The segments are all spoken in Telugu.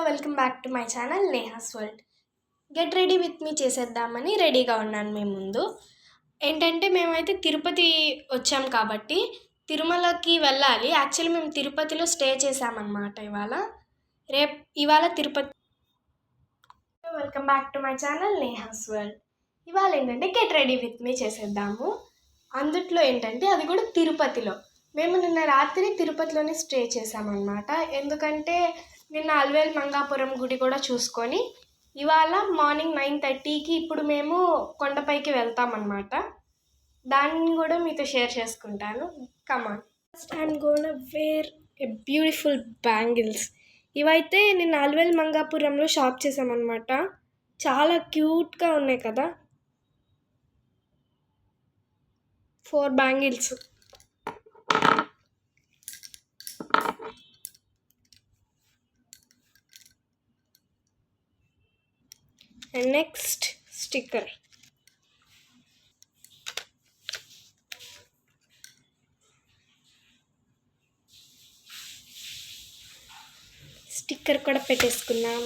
Welcome back to my channel Neha's world. Get ready with me చేసేద్దామని రెడీగా ఉన్నాను మీ ముందు. ఏంటంటే మేమైతే తిరుపతి వచ్చాం కాబట్టి తిరుమలకి వెళ్ళాలి. యాక్చువల్లీ మేము తిరుపతిలో స్టే చేసామన్నమాట ఇవాళ Tirupati. Welcome back to my channel Neha's world. ఇవాళ ఏంటంటే గెట్ రెడీ విత్ మీ చేసేద్దాము. అందుట్లో ఏంటంటే అది కూడా తిరుపతిలో. మేము నిన్న రాత్రి తిరుపతిలోనే స్టే చేసామన్నమాట. ఎందుకంటే నిన్న అలివేలు మంగాపురం గుడి కూడా చూసుకొని ఇవాళ మార్నింగ్ 9:30కి ఇప్పుడు మేము కొండపైకి వెళ్తామన్నమాట. దాన్ని కూడా మీతో షేర్ చేసుకుంటాను. Come on. First I'm gonna wear a beautiful bangles. ఇవైతే నిన్న అలివేలు మంగాపురంలో షాప్ చేసామన్నమాట. చాలా క్యూట్గా ఉన్నాయి కదా. 4 bangles. And next sticker. Sticker కూడా పెట్టేసుకున్నాం.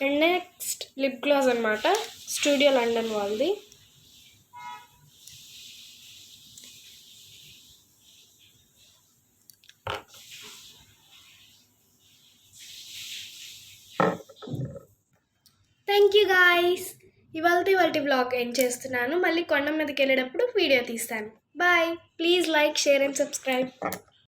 అండ్ నెక్స్ట్ లిప్ గ్లాస్ అన్నమాట, స్టూడియో లండన్ వాళ్ళది. Thank you guys. ఇవాళ బ్లాగ్ ఎండ్ చేస్తున్నాను. మళ్ళీ కొండ మీదకి వెళ్ళేటప్పుడు వీడియో తీస్తాను. Bye. Please like, share and subscribe.